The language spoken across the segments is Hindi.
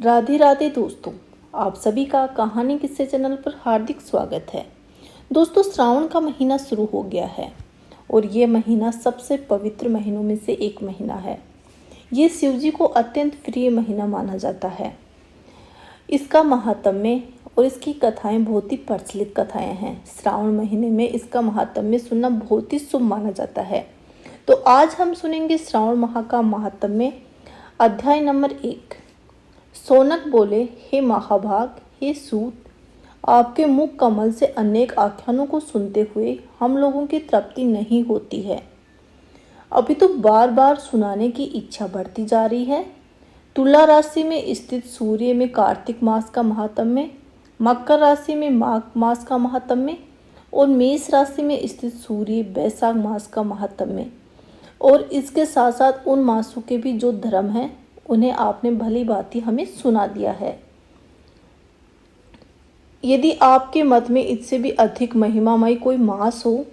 राधे राधे दोस्तों, आप सभी का कहानी किस्से चैनल पर हार्दिक स्वागत है। दोस्तों, श्रावण का महीना शुरू हो गया है और ये महीना सबसे पवित्र महीनों में से एक महीना है। ये शिव जी को अत्यंत प्रिय महीना माना जाता है। इसका महात्म्य और इसकी कथाएं बहुत ही प्रचलित कथाएं हैं। श्रावण महीने में इसका महात्म्य सुनना बहुत ही शुभ माना जाता है। तो आज हम सुनेंगे श्रावण माह का महात्म्य। अध्याय नंबर 1। सोनक बोले, हे महाभाग, हे सूत, आपके मुख कमल से अनेक आख्यानों को सुनते हुए हम लोगों की तृप्ति नहीं होती है। अभी तो बार बार सुनाने की इच्छा बढ़ती जा रही है। तुला राशि में स्थित सूर्य में कार्तिक मास का महात्म्य, मकर राशि में माघ मास का महात्म्य और मेष राशि में स्थित सूर्य बैसाख मास का महात्म्य, और इसके साथ साथ उन मासों के भी जो धर्म हैं उन्हें आपने भली भांति हमें सुना दिया है। यदि आपके मत में इससे भी अधिक महिमामय कोई मास हो,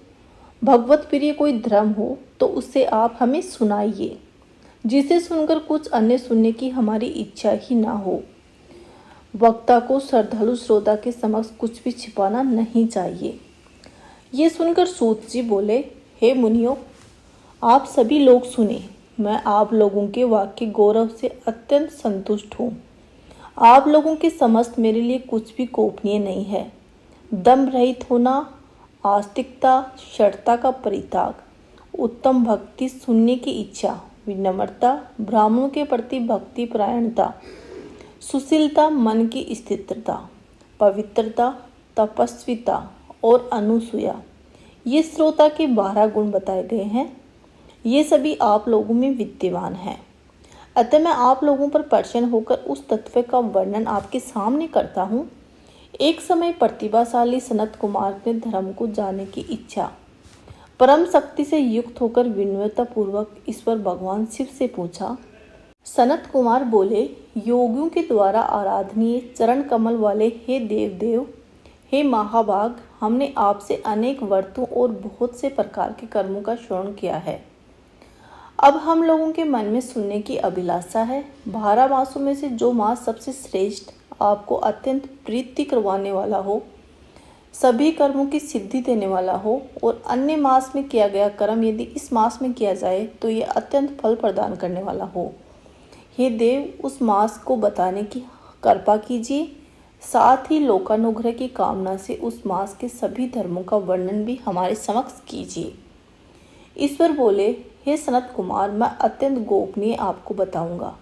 भगवत प्रिय कोई धर्म हो, तो उससे आप हमें सुनाइए, जिसे सुनकर कुछ अन्य सुनने की हमारी इच्छा ही ना हो। वक्ता को श्रद्धालु श्रोता के समक्ष कुछ भी छिपाना नहीं चाहिए। ये सुनकर सूत जी बोले, हे मुनियों, आप सभी लोग सुने। मैं आप लोगों के वाक्य गौरव से अत्यंत संतुष्ट हूँ। आप लोगों के समस्त मेरे लिए कुछ भी गोपनीय नहीं है। दम रहित होना, आस्तिकता, शर्ता का परित्याग, उत्तम भक्ति सुनने की इच्छा, विनम्रता, ब्राह्मणों के प्रति भक्ति परायणता, सुशीलता, मन की स्थिरता, पवित्रता, तपस्विता और अनुसूया, ये श्रोता के 12 गुण बताए गए हैं। ये सभी आप लोगों में विद्यमान हैं। अतः मैं आप लोगों पर प्रसन्न होकर उस तत्व का वर्णन आपके सामने करता हूँ। एक समय प्रतिभाशाली सनत कुमार ने धर्म को जानने की इच्छा परम शक्ति से युक्त होकर विनम्रता पूर्वक ईश्वर भगवान शिव से पूछा। सनत कुमार बोले, योगियों के द्वारा आराधनीय चरण कमल वाले हे देव, हे महाभाग, हमने आपसे अनेक व्रतों और बहुत से प्रकार के कर्मों का श्रवण किया है। अब हम लोगों के मन में सुनने की अभिलाषा है। 12 मासों में से जो मास सबसे श्रेष्ठ, आपको अत्यंत प्रीति करवाने वाला हो, सभी कर्मों की सिद्धि देने वाला हो, और अन्य मास में किया गया कर्म यदि इस मास में किया जाए तो ये अत्यंत फल प्रदान करने वाला हो। हे देव, उस मास को बताने की कृपा कीजिए। साथ ही लोकानुग्रह की कामना से उस मास के सभी धर्मों का वर्णन भी हमारे समक्ष कीजिए। ईश्वर बोले, हे सनत कुमार, मैं अत्यंत गोपनीय आपको बताऊंगा।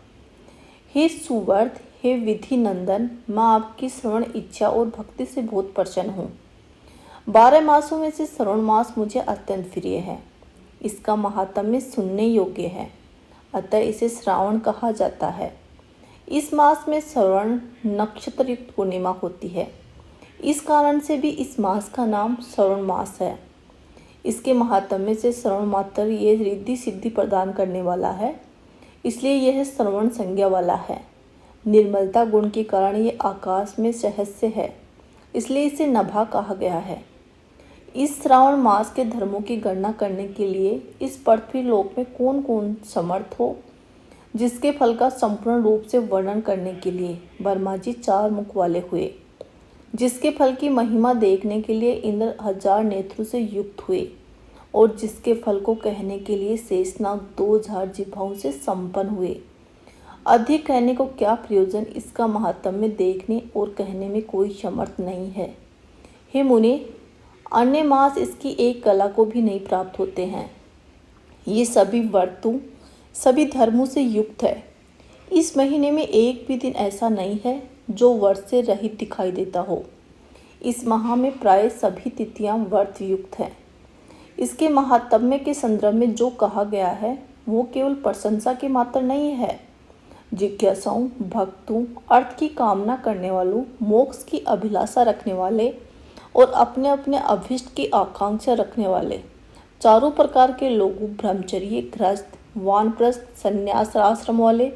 हे सुवर्ध, हे विधि नंदन, मैं आपकी श्रवण इच्छा और भक्ति से बहुत प्रसन्न हूँ। 12 मासों में से श्रवण मास मुझे अत्यंत प्रिय है। इसका महात्म्य सुनने योग्य है, अतः इसे श्रावण कहा जाता है। इस मास में श्रवण नक्षत्र युक्त पूर्णिमा होती है। इस कारण से भी इस मास का नाम श्रवण मास है। इसके महात्म्य से श्रवण मात्र ये रिद्धि सिद्धि प्रदान करने वाला है, इसलिए यह श्रवण संज्ञा वाला है। निर्मलता गुण के कारण ये आकाश में सहस्य है, इसलिए इसे नभा कहा गया है। इस श्रावण मास के धर्मों की गणना करने के लिए इस पृथ्वी लोक में कौन कौन समर्थ हो, जिसके फल का संपूर्ण रूप से वर्णन करने के लिए ब्रह्मा जी 4 मुख वाले हुए, जिसके फल की महिमा देखने के लिए इंद्र 1000 नेत्रों से युक्त हुए, और जिसके फल को कहने के लिए शेषनाग 2000 जिह्वाओं से संपन्न हुए। अधिक कहने को क्या प्रयोजन, इसका महात्म्य देखने और कहने में कोई समर्थ नहीं है। हे मुनि, अन्य मास इसकी एक कला को भी नहीं प्राप्त होते हैं। ये सभी व्रतों, सभी धर्मों से युक्त है। इस महीने में एक भी दिन ऐसा नहीं है जो व्रत से रहित दिखाई देता हो। इस माह में प्राय सभी तिथियां व्रत युक्त हैं। इसके महात्म्य के संदर्भ में जो कहा गया है वो केवल प्रशंसा की मात्र नहीं है। जिज्ञासाओं, भक्तों, अर्थ की कामना करने वालों, मोक्ष की अभिलाषा रखने वाले और अपने अपने अभिष्ट की आकांक्षा रखने वाले चारों प्रकार के लोगों, ब्रह्मचर्य, गृहस्थ, वानप्रस्थ, संन्यास आश्रम वाले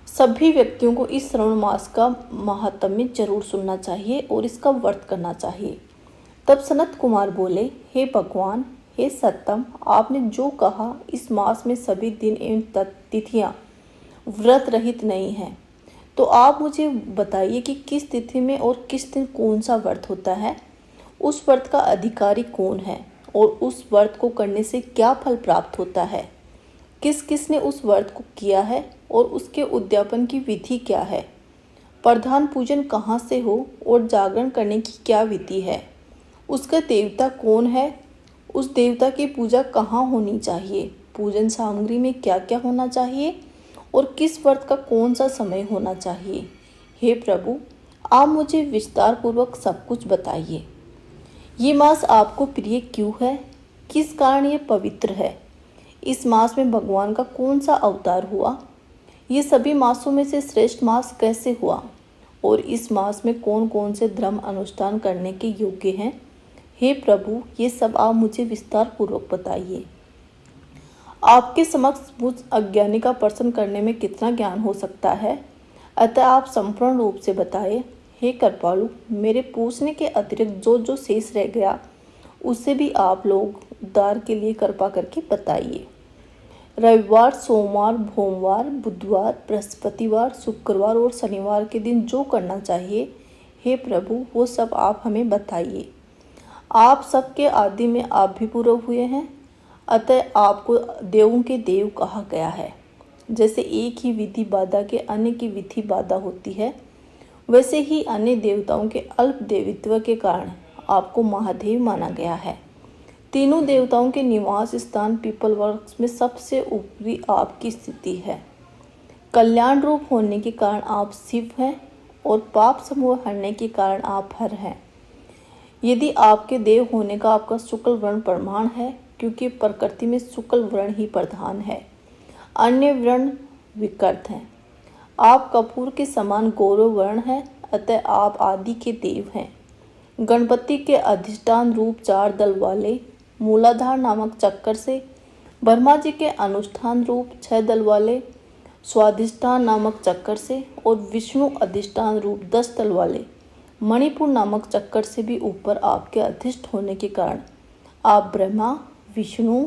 सभी व्यक्तियों को इस श्रावण मास का महात्म्य जरूर सुनना चाहिए और इसका व्रत करना चाहिए। तब सनत कुमार बोले, हे भगवान, हे सत्तम, आपने जो कहा इस मास में सभी दिन एवं तिथियां व्रत रहित नहीं हैं, तो आप मुझे बताइए कि किस तिथि में और किस दिन कौन सा व्रत होता है, उस व्रत का अधिकारी कौन है और उस व्रत को करने से क्या फल प्राप्त होता है, किस किस ने उस व्रत को किया है और उसके उद्यापन की विधि क्या है, प्रधान पूजन कहाँ से हो और जागरण करने की क्या विधि है, उसका देवता कौन है, उस देवता की पूजा कहाँ होनी चाहिए, पूजन सामग्री में क्या क्या होना चाहिए और किस व्रत का कौन सा समय होना चाहिए। हे प्रभु, आप मुझे विस्तार पूर्वक सब कुछ बताइए। ये मास आपको प्रिय क्यों है, किस कारण ये पवित्र है, इस मास में भगवान का कौन सा अवतार हुआ, ये सभी मासों में से श्रेष्ठ मास कैसे हुआ और इस मास में कौन कौन से धर्म अनुष्ठान करने के योग्य हैं। हे प्रभु, ये सब आप मुझे विस्तार पूर्वक बताइए। आपके समक्ष मुझ अज्ञानी का प्रश्न करने में कितना ज्ञान हो सकता है, अतः आप संपूर्ण रूप से बताए। हे कृपालु, मेरे पूछने के अतिरिक्त जो जो शेष रह गया उसे भी आप लोग उद्धार के लिए कृपा करके बताइए। रविवार, सोमवार, भोमवार, बुधवार, बृहस्पतिवार, शुक्रवार और शनिवार के दिन जो करना चाहिए, हे प्रभु, वो सब आप हमें बताइए। आप सबके आदि में आप भी पूरे हुए हैं, अतः आपको देवों के देव कहा गया है। जैसे एक ही विधि बाधा के अन्य की विधि बाधा होती है, वैसे ही अन्य देवताओं के अल्प देवित्व के कारण आपको महादेव माना गया है। तीनों देवताओं के निवास स्थान पीपल वृक्ष में सबसे ऊपरी आपकी स्थिति है। कल्याण रूप होने के कारण आप शिव हैं और पाप समूह हरने के कारण आप हर हैं। यदि आपके देव होने का आपका शुक्ल वर्ण प्रमाण है, क्योंकि प्रकृति में शुक्ल वर्ण ही प्रधान है, अन्य वर्ण विकृत हैं। आप कपूर के समान गौरव वर्ण हैं, अतः आप आदि के देव हैं। गणपति के अधिष्ठान रूप 4 दल वाले मूलाधार नामक चक्कर से, ब्रह्मा जी के अनुष्ठान रूप 6 दल वाले स्वाधिष्ठान नामक चक्कर से और विष्णु अधिष्ठान रूप 10 दल वाले मणिपुर नामक चक्कर से भी ऊपर आपके अधिष्ठ होने के कारण आप ब्रह्मा विष्णु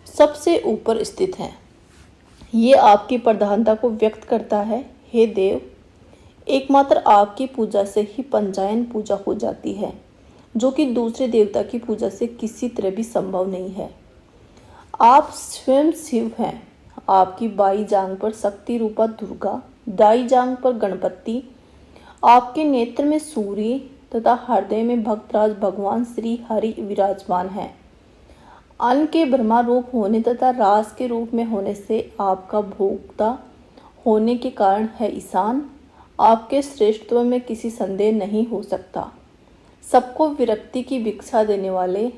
सबसे ऊपर स्थित हैं। ये आपकी प्रधानता को व्यक्त करता है। हे देव, एकमात्र आपकी पूजा से ही पंचायन पूजा हो जाती है, जो कि दूसरे देवता की पूजा से किसी तरह भी संभव नहीं है। आप स्वयं शिव हैं। आपकी बाई जांग पर शक्ति रूपा दुर्गा, दाई जांग पर गणपति, आपके नेत्र में सूर्य तथा हृदय में भक्तराज भगवान श्री हरि विराजमान हैं। अन्न के ब्रह्मा रूप होने तथा रास के रूप में होने से आपका भोक्ता होने के कारण है ईशान। आपके श्रेष्ठत्व में किसी संदेह नहीं हो सकता। सबको विरक्ति की भिक्षा देने वाले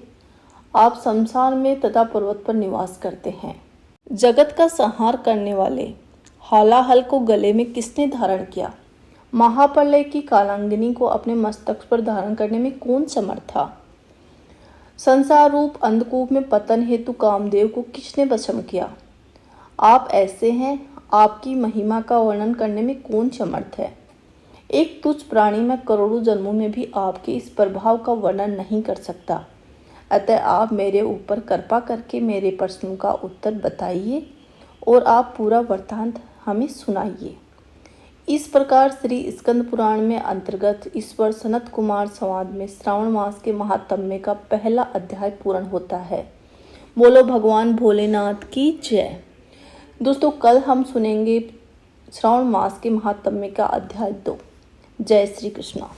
आप शमशान में तथा पर्वत पर निवास करते हैं। जगत का संहार करने वाले हालाहल को गले में किसने धारण किया? महाप्रलय की कालांगिनी को अपने मस्तक पर धारण करने में कौन समर्थ था? संसार रूप अंधकूप में पतन हेतु कामदेव को किसने वशम किया? आप ऐसे हैं, आपकी महिमा का वर्णन करने में कौन समर्थ है? एक तुच्छ प्राणी में करोड़ों जन्मों में भी आपके इस प्रभाव का वर्णन नहीं कर सकता। अतः आप मेरे ऊपर कृपा करके मेरे प्रश्नों का उत्तर बताइए और आप पूरा वृत्तांत हमें सुनाइए। इस प्रकार श्री स्कंद पुराण में अंतर्गत ईश्वर सनत कुमार संवाद में श्रावण मास के महात्म्य का पहला अध्याय पूर्ण होता है। बोलो भगवान भोलेनाथ की जय। दोस्तों, कल हम सुनेंगे श्रावण मास के महात्म्य का अध्याय 2। जय श्री कृष्णा।